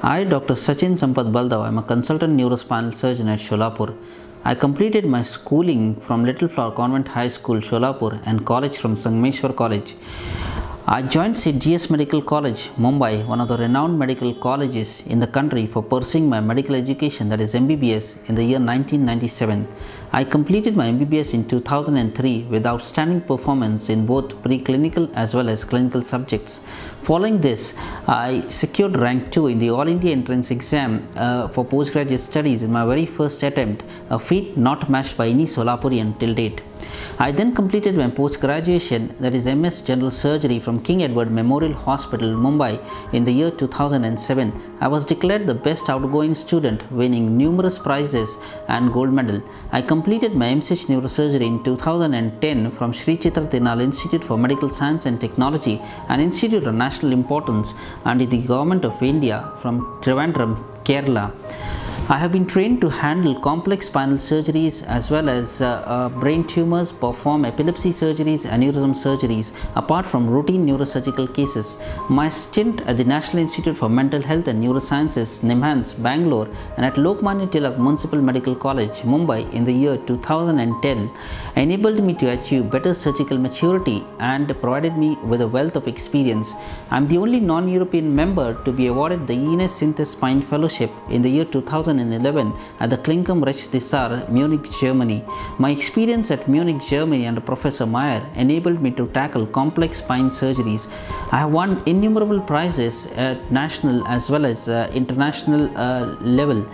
I, Dr. Sachin Sampath Baldav, I am a consultant neurospinal surgeon at Sholapur. I completed my schooling from Little Flower Convent High School, Sholapur, and college from Sangmeshwar College. I joined GS Medical College, Mumbai, one of the renowned medical colleges in the country, for pursuing my medical education, that is MBBS, in the year 1997. I completed my MBBS in 2003 with outstanding performance in both preclinical as well as clinical subjects. Following this, I secured rank 2 in the All India Entrance Exam for postgraduate studies in my very first attempt, a feat not matched by any Solapurian till date. I then completed my post-graduation, that is MS General Surgery, from King Edward Memorial Hospital, Mumbai, in the year 2007. I was declared the best outgoing student, winning numerous prizes and gold medal. I completed my MCH Neurosurgery in 2010 from Sri Chitra Tinal Institute for Medical Science and Technology, an institute of national importance under the Government of India, from Trivandrum, Kerala. I have been trained to handle complex spinal surgeries as well as brain tumors, perform epilepsy surgeries, aneurysm surgeries, apart from routine neurosurgical cases. My stint at the National Institute for Mental Health and Neurosciences, NIMHANS, Bangalore, and at Lokmanya Tilak Municipal Medical College, Mumbai, in the year 2010 enabled me to achieve better surgical maturity and provided me with a wealth of experience. I am the only non-European member to be awarded the Ines Synthes Spine Fellowship in the year 2011 at the Klinkum Recht Dessar, Munich, Germany. My experience at Munich, Germany under Professor Meyer enabled me to tackle complex spine surgeries. I have won innumerable prizes at national as well as international level.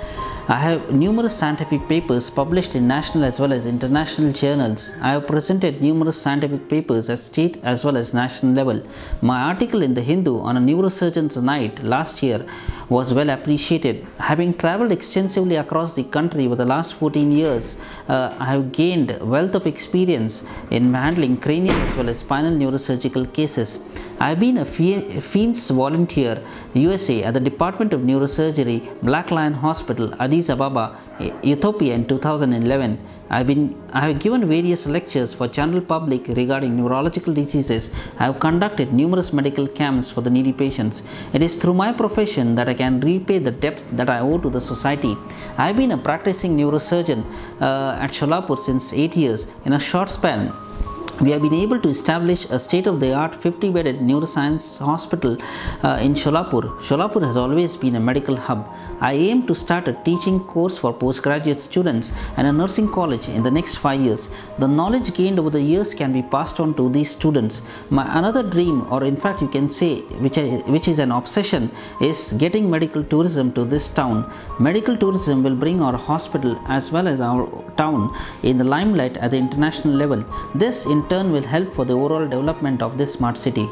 I have numerous scientific papers published in national as well as international journals. I have presented numerous scientific papers at state as well as national level. My article in the Hindu on a neurosurgeon's night last year was well appreciated. Having travelled extensively across the country over the last 14 years, I have gained wealth of experience in handling cranial as well as spinal neurosurgical cases. I have been a FEANS volunteer USA at the Department of Neurosurgery, Black Lion Hospital, Addis Ababa, Ethiopia in 2011. I have given various lectures for general public regarding neurological diseases. I have conducted numerous medical camps for the needy patients. It is through my profession that I can repay the debt that I owe to the society. I have been a practicing neurosurgeon at Sholapur since 8 years. In a short span, we have been able to establish a state-of-the-art 50-bedded neuroscience hospital in Sholapur. Sholapur has always been a medical hub. I aim to start a teaching course for postgraduate students and a nursing college in the next 5 years. The knowledge gained over the years can be passed on to these students. My another dream, or in fact you can say which is an obsession, is getting medical tourism to this town. Medical tourism will bring our hospital as well as our town in the limelight at the international level. This in turn will help for the overall development of this smart city.